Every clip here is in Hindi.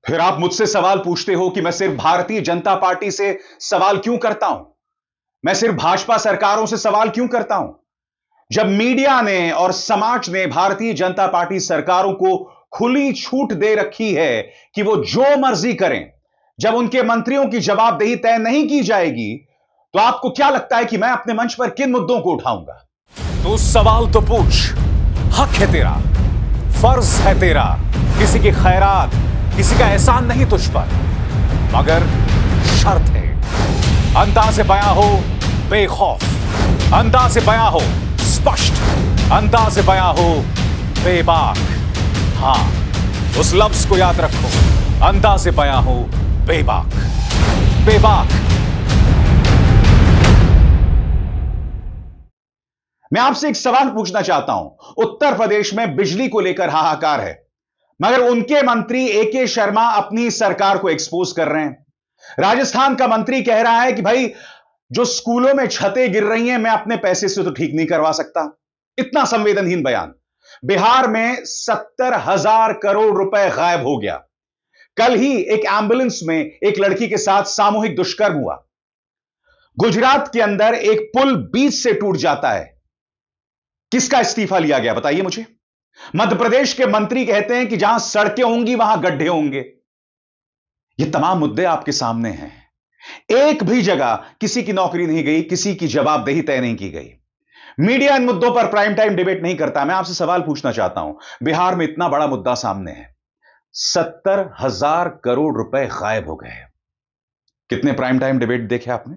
फिर आप मुझसे सवाल पूछते हो कि मैं सिर्फ भारतीय जनता पार्टी से सवाल क्यों करता हूं, मैं सिर्फ भाजपा सरकारों से सवाल क्यों करता हूं। जब मीडिया ने और समाज ने भारतीय जनता पार्टी सरकारों को खुली छूट दे रखी है कि वो जो मर्जी करें, जब उनके मंत्रियों की जवाबदेही तय नहीं की जाएगी, तो आपको क्या लगता है कि मैं अपने मंच पर किन मुद्दों को उठाऊंगा? तो सवाल तो पूछ, हक है तेरा, फर्ज है तेरा, किसी की खैरात, किसी का एहसान नहीं तुझ पर, मगर शर्त है, अंदाज़े बयां हो बेखौफ, अंदाज़े बयां हो स्पष्ट, अंदाज़े बयां हो बेबाक। हां, उस लफ्ज को याद रखो, अंदाज़े बयां हो बेबाक। बेबाक। मैं आपसे एक सवाल पूछना चाहता हूं। उत्तर प्रदेश में बिजली को लेकर हाहाकार है, मगर उनके मंत्री एके शर्मा अपनी सरकार को एक्सपोज कर रहे हैं। राजस्थान का मंत्री कह रहा है कि भाई, जो स्कूलों में छतें गिर रही हैं, मैं अपने पैसे से तो ठीक नहीं करवा सकता। इतना संवेदनहीन बयान। बिहार में 70,000 करोड़ रुपए गायब हो गया। कल ही एक एम्बुलेंस में एक लड़की के साथ सामूहिक दुष्कर्म हुआ। गुजरात के अंदर एक पुल बीच से टूट जाता है, किसका इस्तीफा लिया गया बताइए मुझे। मध्य प्रदेश के मंत्री कहते हैं कि जहां सड़कें होंगी वहां गड्ढे होंगे। ये तमाम मुद्दे आपके सामने हैं। एक भी जगह किसी की नौकरी नहीं गई, किसी की जवाबदेही तय नहीं की गई। मीडिया इन मुद्दों पर प्राइम टाइम डिबेट नहीं करता। मैं आपसे सवाल पूछना चाहता हूं, बिहार में इतना बड़ा मुद्दा सामने है, 70,000 करोड़ रुपए गायब हो गए। कितने प्राइम टाइम डिबेट देखे आपने?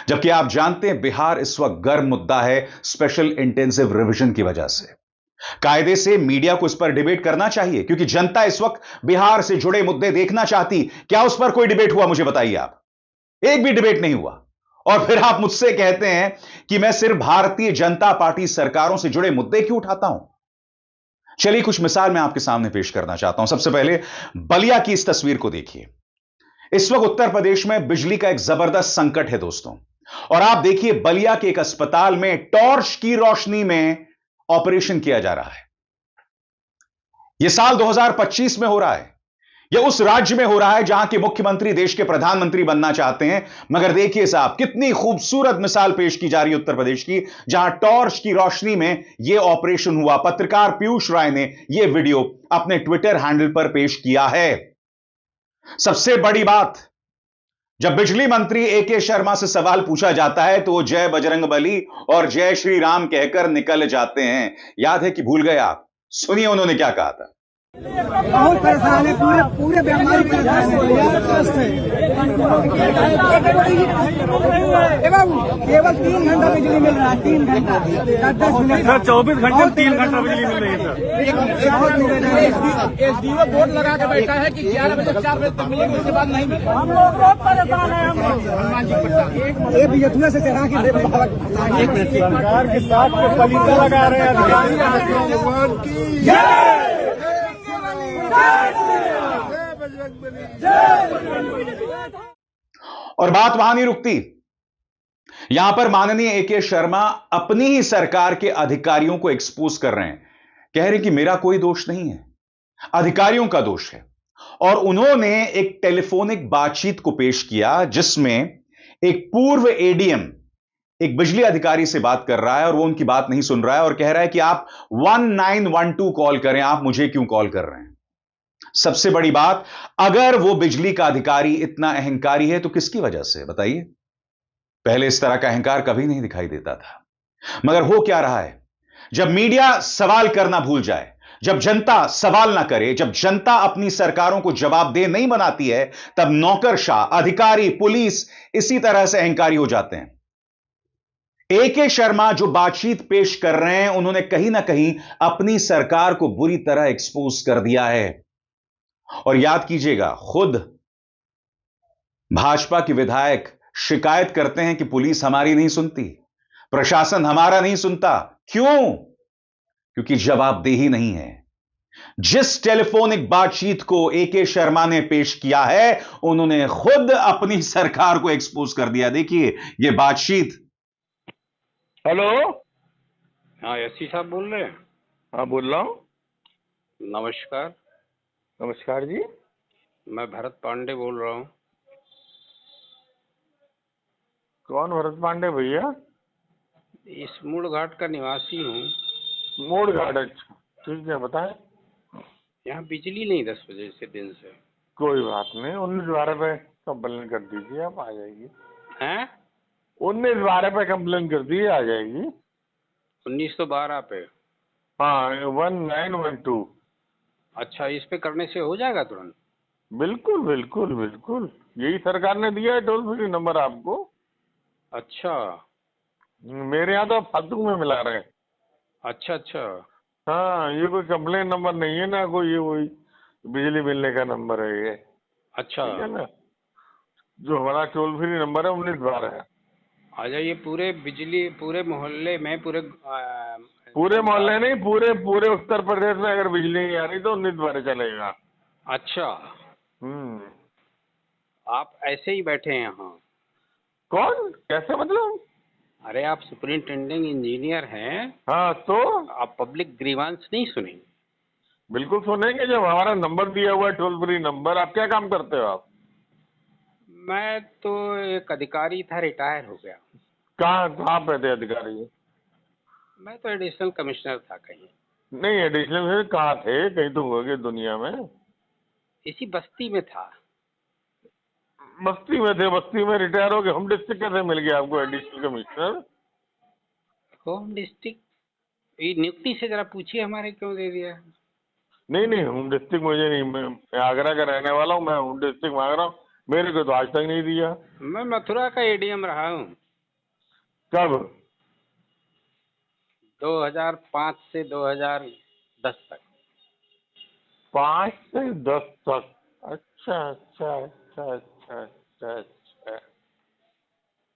जबकि आप जानते हैं बिहार इस वक्त गर्म मुद्दा है स्पेशल इंटेंसिव रिवीजन की वजह से। कायदे से मीडिया को इस पर डिबेट करना चाहिए, क्योंकि जनता इस वक्त बिहार से जुड़े मुद्दे देखना चाहती। क्या उस पर कोई डिबेट हुआ? मुझे बताइए आप। एक भी डिबेट नहीं हुआ। और फिर आप मुझसे कहते हैं कि मैं सिर्फ भारतीय जनता पार्टी सरकारों से जुड़े मुद्दे क्यों उठाता हूं। चलिए कुछ मिसाल मैं आपके सामने पेश करना चाहता हूं। सबसे पहले बलिया की इस तस्वीर को देखिए। इस वक्त उत्तर प्रदेश में बिजली का एक जबरदस्त संकट है दोस्तों। और आप देखिए, बलिया के एक अस्पताल में टॉर्च की रोशनी में ऑपरेशन किया जा रहा है। यह साल 2025 में हो रहा है। यह उस राज्य में हो रहा है जहां के मुख्यमंत्री देश के प्रधानमंत्री बनना चाहते हैं। मगर देखिए साहब, कितनी खूबसूरत मिसाल पेश की जा रही है उत्तर प्रदेश की, जहां टॉर्च की रोशनी में यह ऑपरेशन हुआ। पत्रकार पीयूष राय ने यह वीडियो अपने ट्विटर हैंडल पर पेश किया है। सबसे बड़ी बात, जब बिजली मंत्री एके शर्मा से सवाल पूछा जाता है तो वो जय बजरंगबली और जय श्री राम कहकर निकल जाते हैं। याद है कि भूल गए आप? सुनिए उन्होंने क्या कहा था। बहुत परेशान है, पूरे पूरे बीमारी परेशान है। बाबू केवल 3 घंटा बिजली मिल रहा है, 3 घंटा 10 मिनट सर। 24 घंटे में 3 घंटा बिजली मिल रही है सर। एसडीओ बोर्ड लगा के बैठा है कि 11 बजे 4 बजे तक मिलेगी, उसके बाद नहीं मिलेगी। हम लोग बहुत परेशान है। हनुमान जी प्रसाद एक बिजलियों से चढ़ा के सरकार के साथ पॉलिसी लगा रहे हैं। और बात वहां नहीं रुकती। यहां पर माननीय एके शर्मा अपनी ही सरकार के अधिकारियों को एक्सपोज कर रहे हैं। कह रहे हैं कि मेरा कोई दोष नहीं है, अधिकारियों का दोष है। और उन्होंने एक टेलीफोनिक बातचीत को पेश किया जिसमें एक पूर्व एडीएम एक बिजली अधिकारी से बात कर रहा है और वो उनकी बात नहीं सुन रहा है और कह रहा है कि आप 1912 कॉल करें, आप मुझे क्यों कॉल कर रहे हैं। सबसे बड़ी बात, अगर वो बिजली का अधिकारी इतना अहंकारी है तो किसकी वजह से बताइए। पहले इस तरह का अहंकार कभी नहीं दिखाई देता था। मगर हो क्या रहा है, जब मीडिया सवाल करना भूल जाए, जब जनता सवाल ना करे, जब जनता अपनी सरकारों को जवाबदेह नहीं बनाती है, तब नौकरशाह, अधिकारी, पुलिस इसी तरह से अहंकारी हो जाते हैं। एके शर्मा जो बातचीत पेश कर रहे हैं, उन्होंने कहीं ना कहीं अपनी सरकार को बुरी तरह एक्सपोज कर दिया है। और याद कीजिएगा, खुद भाजपा के विधायक शिकायत करते हैं कि पुलिस हमारी नहीं सुनती, प्रशासन हमारा नहीं सुनता। क्यों? क्योंकि जवाबदेही नहीं है। जिस टेलीफोनिक बातचीत को एके शर्मा ने पेश किया है, उन्होंने खुद अपनी सरकार को एक्सपोज कर दिया। देखिए यह बातचीत। हेलो। हाँ, एससी साहब बोल रहे हैं। हाँ बोल रहा हूँ। नमस्कार। नमस्कार जी। मैं भरत पांडे बोल रहा हूँ। कौन भरत पांडे भैया? इस मूड़ घाट का निवासी हूँ। मोड़ घाट, अच्छा ठीक है, बताएं। यहाँ बिजली नहीं 10 बजे से, दिन से। कोई बात नहीं, 19/12 पे कंप्लेन कर दीजिए, आप आ जाएगी। हैं? 19/12 पे कंप्लेन कर दीजिए, आ जाएगी। 1912 पे? हाँ, 1912। अच्छा, इस पे करने से हो जाएगा तुरंत? बिल्कुल बिल्कुल बिल्कुल, यही सरकार ने दिया है टोल फ्री नंबर आपको। अच्छा मेरे यहाँ तो फालतू में मिला रहे हैं। अच्छा अच्छा। हाँ, ये कोई कंप्लेन नंबर नहीं है ना, कोई ये वही बिजली मिलने का नंबर है ये, अच्छा, ठीक है ना। जो हमारा टोल फ्री नंबर है 19/12 है। आ जाइए। पूरे बिजली, पूरे मोहल्ले में, पूरे मोहल्ले नहीं, पूरे पूरे उत्तर प्रदेश में अगर बिजली नहीं आ रही तो 19/12 चलेगा। अच्छा, हम्म। आप ऐसे ही बैठे हैं यहाँ? कौन, कैसे मतलब? अरे, आप सुपरिंटेंडिंग इंजीनियर हैं। हाँ तो आप पब्लिक ग्रीवांस नहीं सुनेंगे? बिल्कुल सुनेंगे, जब हमारा नंबर दिया हुआ है टोल फ्री नंबर। आप क्या काम करते हो आप? मैं तो एक अधिकारी था, रिटायर हो गया। कहाँ कहाँ पे थे अधिकारी? मैं तो एडिशनल कमिश्नर था कहीं। नहीं, एडिशनल कहाँ थे? कहीं तो होंगे दुनिया में। इसी बस्ती में था। बस्ती में थे? बस्ती में रिटायर हो गए, होम डिस्ट्रिक्ट कैसे मिल गया आपको एडिशनल कमिश्नर? Home district? ये नियुक्ति से जरा पूछिए हमारे क्यों दे दिया। नहीं नहीं, होम डिस्ट्रिक्ट मुझे नहीं, मैं आगरा का रहने वाला हूँ, मैं होम डिस्ट्रिक्ट मांग रहा हूँ। मेरे को तो आज तक नहीं दिया। मैं मथुरा का एडीएम रहा हूँ। कब? 2005 से 2010 तक। 5 से 10 तक? अच्छा अच्छा अच्छा अच्छा अच्छा अच्छा,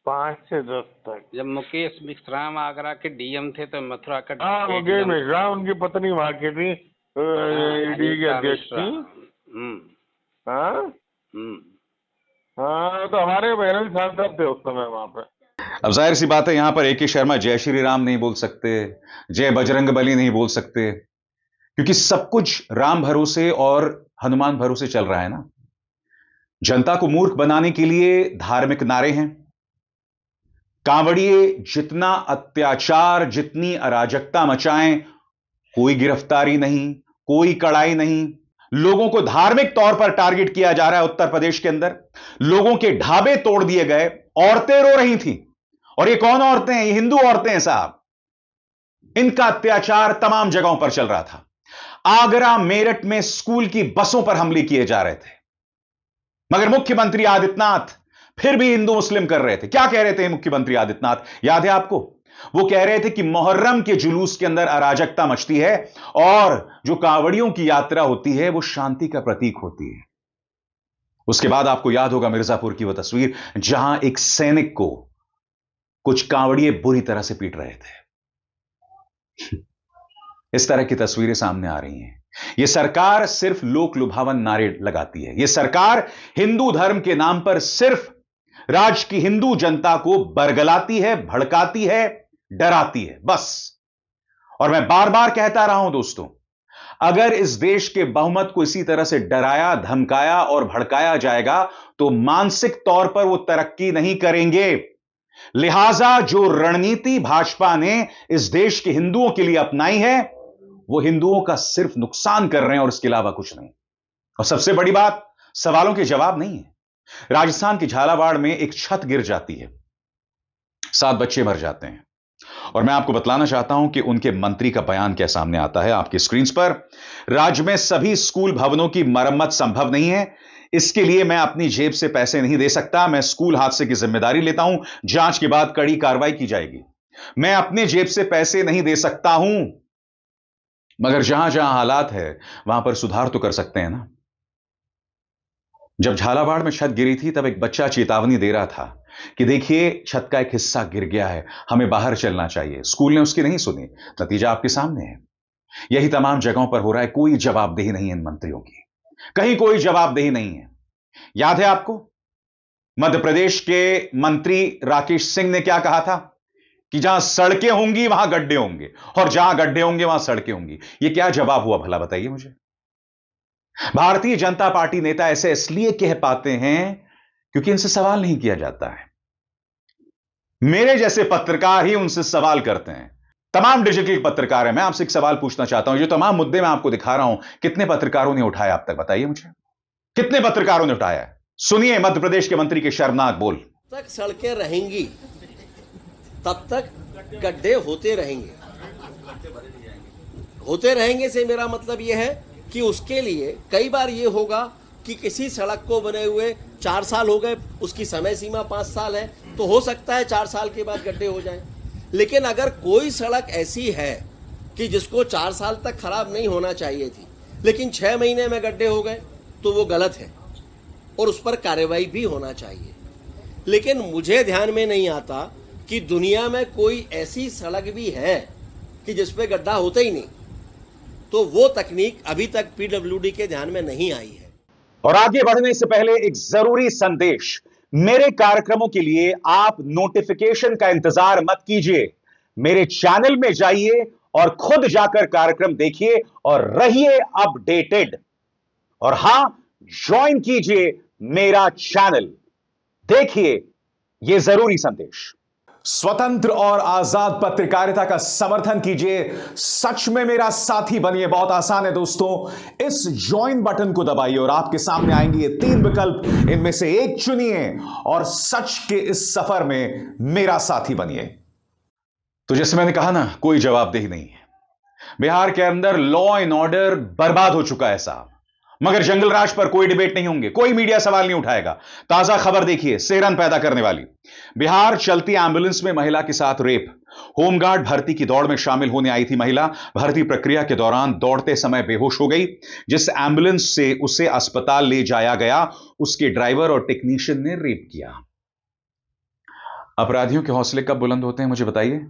5 से 10 तक। जब मुकेश मिश्राम आगरा के डीएम थे तो मथुरा का हाँ, मुकेश एडीएम। मिश्रा, उनकी पत्नी वहाँ की थी, ईडी की अनीता अध्यक्ष मिश्रा। थी। हम्म हाँ हम्म। हाँ, तो हमारे बहन सांसद थे उस समय वहाँ पे। अब जाहिर सी बात है, यहां पर ए.के. शर्मा जय श्री राम नहीं बोल सकते, जय बजरंग बली नहीं बोल सकते, क्योंकि सब कुछ राम भरोसे और हनुमान भरोसे चल रहा है ना। जनता को मूर्ख बनाने के लिए धार्मिक नारे हैं। कांवड़िए जितना अत्याचार, जितनी अराजकता मचाएं, कोई गिरफ्तारी नहीं, कोई कड़ाई नहीं। लोगों को धार्मिक तौर पर टारगेट किया जा रहा है। उत्तर प्रदेश के अंदर लोगों के ढाबे तोड़ दिए गए, औरतें रो रही थी। और ये कौन औरतें हैं? ये हिंदू औरतें हैं साहब। इनका अत्याचार तमाम जगहों पर चल रहा था। आगरा मेरठ में स्कूल की बसों पर हमले किए जा रहे थे, मगर मुख्यमंत्री आदित्यनाथ फिर भी हिंदू मुस्लिम कर रहे थे। क्या कह रहे थे मुख्यमंत्री आदित्यनाथ, याद है आपको? वो कह रहे थे कि मुहर्रम के जुलूस के अंदर अराजकता मचती है और जो कांवड़ियों की यात्रा होती है वो शांति का प्रतीक होती है। उसके बाद आपको याद होगा मिर्जापुर की वो तस्वीर, जहां एक सैनिक को कुछ कांवड़िए बुरी तरह से पीट रहे थे। इस तरह की तस्वीरें सामने आ रही हैं। यह सरकार सिर्फ लोक लुभावन नारे लगाती है। यह सरकार हिंदू धर्म के नाम पर सिर्फ राज्य की हिंदू जनता को बरगलाती है, भड़काती है, डराती है, बस। और मैं बार बार कहता रहा हूं दोस्तों, अगर इस देश के बहुमत को इसी तरह से डराया, धमकाया और भड़काया जाएगा तो मानसिक तौर पर वो तरक्की नहीं करेंगे। लिहाजा जो रणनीति भाजपा ने इस देश के हिंदुओं के लिए अपनाई है, वो हिंदुओं का सिर्फ नुकसान कर रहे हैं और इसके अलावा कुछ नहीं। और सबसे बड़ी बात, सवालों के जवाब नहीं है। राजस्थान के झालावाड़ में एक छत गिर जाती है, 7 बच्चे मर जाते हैं। और मैं आपको बतलाना चाहता हूं कि उनके मंत्री का बयान क्या सामने आता है आपकी स्क्रीन पर। राज्य में सभी स्कूल भवनों की मरम्मत संभव नहीं है, इसके लिए मैं अपनी जेब से पैसे नहीं दे सकता। मैं स्कूल हादसे की जिम्मेदारी लेता हूं, जांच के बाद कड़ी कार्रवाई की जाएगी। मैं अपने जेब से पैसे नहीं दे सकता हूं, मगर जहां जहां हालात है वहां पर सुधार तो कर सकते हैं ना। जब झालावाड़ में छत गिरी थी तब एक बच्चा चेतावनी दे रहा था कि देखिए छत का एक हिस्सा गिर गया है, हमें बाहर चलना चाहिए। स्कूल ने उसकी नहीं सुनी, नतीजा आपके सामने है। यही तमाम जगहों पर हो रहा है। कोई जवाबदेही नहीं है इन मंत्रियों की, कहीं कोई जवाबदेही नहीं है। याद है आपको मध्य प्रदेश के मंत्री राकेश सिंह ने क्या कहा था कि जहां सड़कें होंगी वहां गड्ढे होंगे और जहां गड्ढे होंगे वहां सड़कें होंगी। यह क्या जवाब हुआ भला, बताइए मुझे। भारतीय जनता पार्टी नेता ऐसे इसलिए कह पाते हैं क्योंकि इनसे सवाल नहीं किया जाता है। मेरे जैसे पत्रकार ही उनसे सवाल करते हैं। तमाम डिजिटल पत्रकार हैं। मैं आपसे एक सवाल पूछना चाहता हूं, जो तमाम मुद्दे मैं आपको दिखा रहा हूं, कितने पत्रकारों ने उठाया अब तक? बताइए मुझे, कितने पत्रकारों ने उठाया? सुनिए मध्य प्रदेश के मंत्री के शर्मनाक बोल। तक सड़कें रहेंगी तब तक गड्ढे होते रहेंगे से मेरा मतलब यह है कि उसके लिए कई बार ये होगा कि किसी सड़क को बने हुए 4 साल हो गए, उसकी समय सीमा 5 साल है, तो हो सकता है 4 साल के बाद गड्ढे हो जाएं। लेकिन अगर कोई सड़क ऐसी है कि जिसको 4 साल तक खराब नहीं होना चाहिए थी, लेकिन 6 महीने में गड्ढे हो गए, तो वो गलत है और उस पर कार्रवाई भी होना चाहिए। लेकिन मुझे ध्यान में नहीं आता कि दुनिया में कोई ऐसी सड़क भी है कि जिस पे गड्ढा होता ही नहीं, तो वो तकनीक अभी तक पीडब्ल्यूडी के ध्यान में नहीं आई है। और आगे बढ़ने से पहले एक जरूरी संदेश। मेरे कार्यक्रमों के लिए आप नोटिफिकेशन का इंतजार मत कीजिए। मेरे चैनल में जाइए और खुद जाकर कार्यक्रम देखिए और रहिए अपडेटेड। और हां, ज्वाइन कीजिए मेरा चैनल। देखिए यह जरूरी संदेश। स्वतंत्र और आजाद पत्रकारिता का समर्थन कीजिए, सच में मेरा साथी बनिए। बहुत आसान है दोस्तों, इस ज्वाइन बटन को दबाइए और आपके सामने आएंगे ये 3 विकल्प, इनमें से एक चुनिए और सच के इस सफर में मेरा साथी बनिए। तो जैसे मैंने कहा ना, कोई जवाबदेही नहीं है। बिहार के अंदर लॉ एंड ऑर्डर बर्बाद हो चुका है साहब, मगर जंगल राज पर कोई डिबेट नहीं होंगे, कोई मीडिया सवाल नहीं उठाएगा। ताजा खबर देखिए, सेहरन पैदा करने वाली। बिहार चलती एम्बुलेंस में महिला के साथ रेप। होमगार्ड भर्ती की दौड़ में शामिल होने आई थी महिला। भर्ती प्रक्रिया के दौरान दौड़ते समय बेहोश हो गई। जिस एम्बुलेंस से उसे अस्पताल ले जाया गया, उसके ड्राइवर और टेक्नीशियन ने रेप किया। अपराधियों के हौसले कब बुलंद होते हैं मुझे बताइए?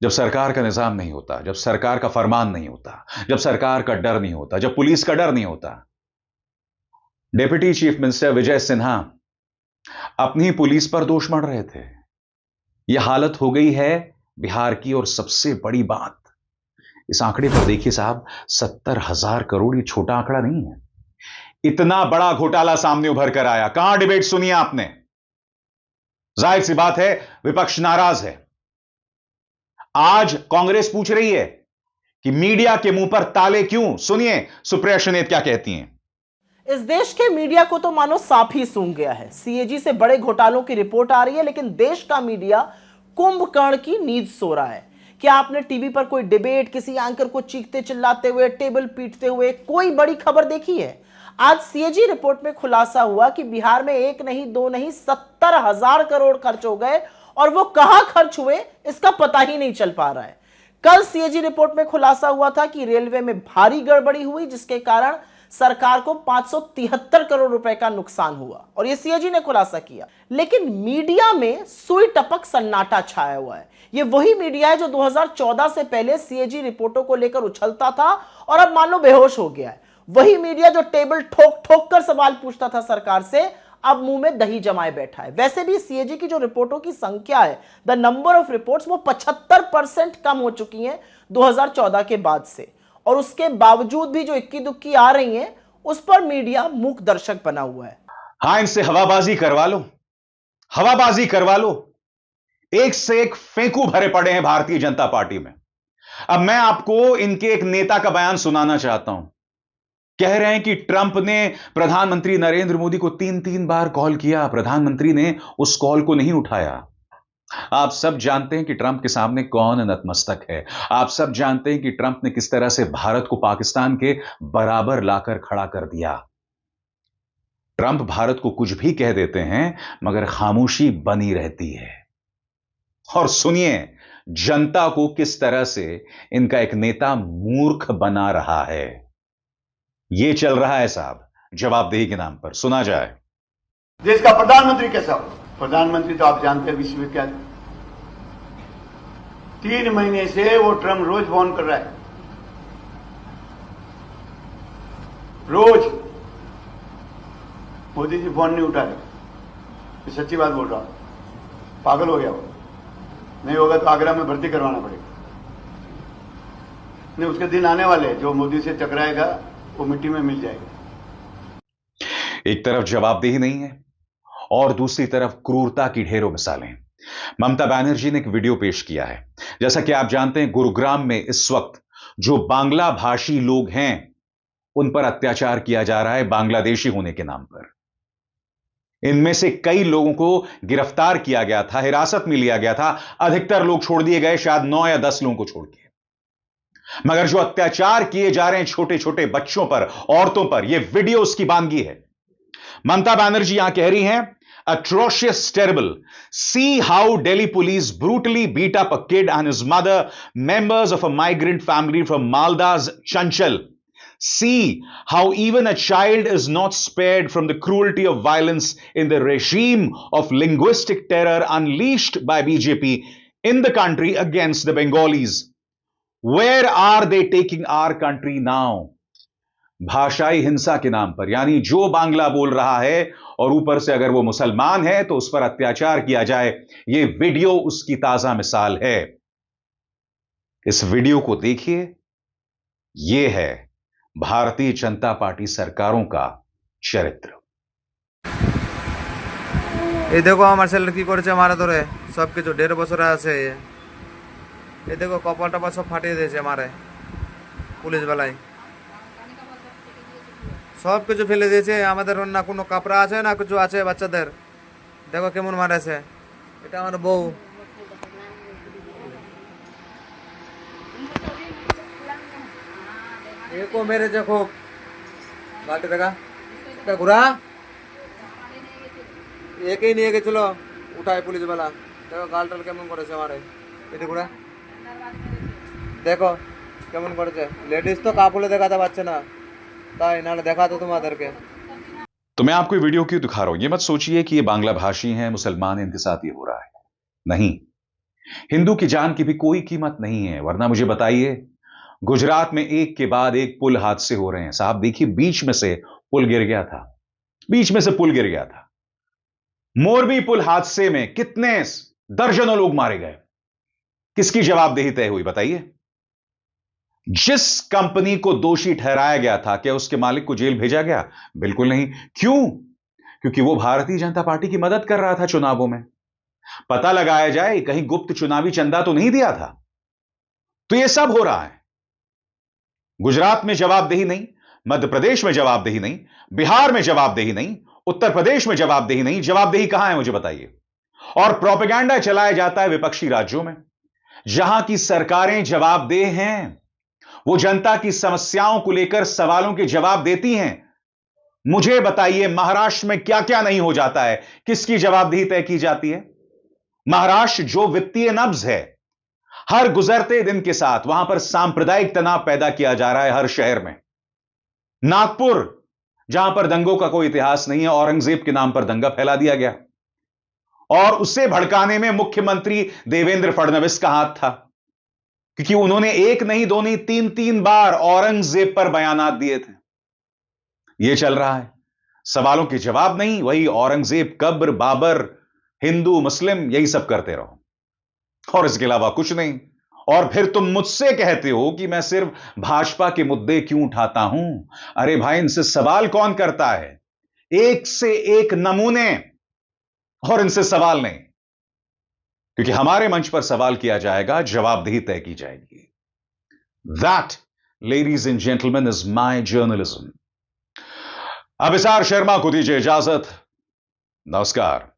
जब सरकार का निजाम नहीं होता, जब सरकार का फरमान नहीं होता, जब सरकार का डर नहीं होता, जब पुलिस का डर नहीं होता। Deputy chief minister Vijay Sinha अपनी पुलिस पर दोष मढ़ रहे थे। यह हालत हो गई है बिहार की। और सबसे बड़ी बात, इस आंकड़े पर देखिए साहब, 70,000 करोड़, ये छोटा आंकड़ा नहीं है। इतना बड़ा घोटाला सामने उभर कर आया। कहां डिबेट सुनिए आपने? जाहिर सी बात है, विपक्ष नाराज है। आज कांग्रेस पूछ रही है कि मीडिया के मुंह पर ताले क्यों? सुनिए सुप्रिया सुनेत क्या कहती हैं। इस देश के मीडिया को तो मानो सांप ही सूंघ गया है। सीएजी से बड़े घोटालों की रिपोर्ट आ रही है, लेकिन देश का मीडिया कुंभकर्ण की नींद सो रहा है। क्या आपने टीवी पर कोई डिबेट, किसी एंकर को चीखते चिल्लाते हुए, टेबल पीटते हुए कोई बड़ी खबर देखी है? आज सीएजी रिपोर्ट में खुलासा हुआ कि बिहार में 1 नहीं 2 नहीं 70,000 करोड़ खर्च हो गए, और वो कहां खर्च हुए इसका पता ही नहीं चल पा रहा है। कल सीएजी रिपोर्ट में खुलासा हुआ था कि रेलवे में भारी गड़बड़ी हुई, जिसके कारण सरकार को 573 करोड़ रुपए का नुकसान हुआ, और ये सीएजी ने खुलासा किया। लेकिन मीडिया में सुई टपक सन्नाटा छाया हुआ है। ये वही मीडिया है जो 2014 से पहले सीएजी रिपोर्टों को लेकर उछलता था और अब मान लो बेहोश हो गया है। वही मीडिया जो टेबल ठोक ठोक कर सवाल पूछता था सरकार से, अब मुंह में दही जमाए बैठा है। वैसे भी सीएजी की जो रिपोर्टों की संख्या है, द नंबर ऑफ रिपोर्ट्स, वो 75% कम हो चुकी हैं 2014 के बाद से, और उसके बावजूद भी जो इक्की दुक्की आ रही हैं, उस पर मीडिया मूक दर्शक बना हुआ है। हां, इनसे हवाबाजी करवा लो, हवाबाजी करवा लो। एक से एक फेंकू भरे पड़े हैं भारतीय जनता पार्टी में। अब मैं आपको इनके एक नेता का बयान सुनाना चाहता हूं। कह रहे हैं कि ट्रंप ने प्रधानमंत्री नरेंद्र मोदी को 3 बार कॉल किया, प्रधानमंत्री ने उस कॉल को नहीं उठाया। आप सब जानते हैं कि ट्रंप के सामने कौन नतमस्तक है। आप सब जानते हैं कि ट्रंप ने किस तरह से भारत को पाकिस्तान के बराबर लाकर खड़ा कर दिया। ट्रंप भारत को कुछ भी कह देते हैं, मगर खामोशी बनी रहती है। और सुनिए जनता को किस तरह से इनका एक नेता मूर्ख बना रहा है। यह चल रहा है साहब जवाबदेही के नाम पर। सुना जाए। देश का प्रधानमंत्री कैसा हो? प्रधानमंत्री तो आप जानते हैं विश्वविख्यात। 3 महीने से वो ट्रम्प रोज फोन कर रहा है, रोज। मोदी जी फोन नहीं उठा रहे। ये सच्ची बात बोल रहा हूं, पागल हो गया वो। नहीं होगा तो आगरा में भर्ती करवाना पड़ेगा। नहीं, उसके दिन आने वाले जो मोदी से टकराएगा वो मिट्टी में मिल जाएगी। एक तरफ जवाबदेही नहीं है और दूसरी तरफ क्रूरता की ढेरों मिसालें। ममता बनर्जी ने एक वीडियो पेश किया है। जैसा कि आप जानते हैं, गुरुग्राम में इस वक्त जो बांग्ला भाषी लोग हैं उन पर अत्याचार किया जा रहा है बांग्लादेशी होने के नाम पर। इनमें से कई लोगों को गिरफ्तार किया गया था, हिरासत में लिया गया था, अधिकतर लोग छोड़ दिए गए, शायद 9 या 10 लोगों को छोड़ के। मगर जो अत्याचार किए जा रहे हैं छोटे छोटे बच्चों पर, औरतों पर, यह वीडियो उसकी बानगी है। ममता बनर्जी यहां कह रही हैं, atrocious, terrible. See how Delhi police brutally beat up a kid and his mother, members of a migrant family from Malda's Chanchal. See how even a child is not spared from the cruelty of violence in the regime of linguistic terror unleashed by BJP in the country against the Bengalis. Where are they taking our country now? भाषाई हिंसा के नाम पर, यानी जो बांग्ला बोल रहा है और ऊपर से अगर वो मुसलमान है तो उस पर अत्याचार किया जाए। ये वीडियो उसकी ताजा मिसाल है। इस वीडियो को देखिए। यह है भारतीय जनता पार्टी सरकारों का चरित्र। এই দেখো আমার ছেলে কি করেছে, মারা ধরে সব কিছু 1.5 বছর আছে। এই দেখো কপাল টপাল সব ফাটিয়ে দিয়েছে মারে, পুলিশ বেলায় সব কিছু ফেলে দিয়েছে। আমাদের না কোনো কাপড়া আছে না কিছু আছে বাচ্চাদের। দেখো কেমন মারেছে। এটা আমার বউ। একে মেরেছে খুব। গালটা দেখা, এটা ঘোরা একেই নিয়ে গেছিল উঠায় পুলিশ বেলা। দেখো গালটাল কেমন করেছে আমারে। এটা ঘোরা দেখো কেমন করেছে। লেডিস তো কাপড়ে দেখাতে পারছে না, তাই নালে देखा तो तुम्हारे के। तो मैं आपको वीडियो क्यों दिखा रहा हूं, ये मत सोचिए कि ये बांग्ला भाषी हैं, मुसलमान हैं, इनके साथ ये हो रहा है। नहीं, हिंदू की जान की भी कोई कीमत नहीं है। वरना मुझे बताइए, गुजरात में एक के बाद एक पुल हादसे हो रहे हैं। साहब देखिए, बीच में से पुल गिर गया था, बीच में से पुल गिर गया था। मोरबी पुल हादसे में कितने दर्जनों लोग मारे गए। किसकी जवाबदेही तय हुई बताइए? जिस कंपनी को दोषी ठहराया गया था, क्या उसके मालिक को जेल भेजा गया? बिल्कुल नहीं। क्यों? क्योंकि वो भारतीय जनता पार्टी की मदद कर रहा था चुनावों में। पता लगाया जाए कहीं गुप्त चुनावी चंदा तो नहीं दिया था। तो यह सब हो रहा है। गुजरात में जवाबदेही नहीं, मध्य प्रदेश में जवाबदेही नहीं, बिहार में जवाबदेही नहीं, उत्तर प्रदेश में जवाबदेही नहीं। जवाबदेही कहां है मुझे बताइए। और प्रोपेगेंडा चलाया जाता है विपक्षी राज्यों में, जहां की सरकारें जवाबदेह हैं। वो जनता की समस्याओं को लेकर सवालों के जवाब देती हैं। मुझे बताइए, महाराष्ट्र में क्या क्या नहीं हो जाता है, किसकी जवाबदेही तय की जाती है? महाराष्ट्र जो वित्तीय नब्ज है, हर गुजरते दिन के साथ वहां पर सांप्रदायिक तनाव पैदा किया जा रहा है हर शहर में। नागपुर, जहां पर दंगों का कोई इतिहास नहीं है, औरंगजेब के नाम पर दंगा फैला दिया गया और उसे भड़काने में मुख्यमंत्री देवेंद्र फडणवीस का हाथ था, क्योंकि उन्होंने एक नहीं, दो नहीं, 3 बार औरंगजेब पर बयानात दिए थे। यह चल रहा है, सवालों के जवाब नहीं, वही औरंगजेब, कब्र, बाबर, हिंदू, मुस्लिम, यही सब करते रहो और इसके अलावा कुछ नहीं। और फिर तुम मुझसे कहते हो कि मैं सिर्फ भाजपा के मुद्दे क्यों उठाता हूं। अरे भाई, इनसे सवाल कौन करता है? एक से एक नमूने और इनसे सवाल नहीं, क्योंकि हमारे मंच पर सवाल किया जाएगा, जवाबदेही तय की जाएगी। That, ladies and gentleman, is my journalism. अब इसार शर्मा को दीजिए इजाजत। नमस्कार।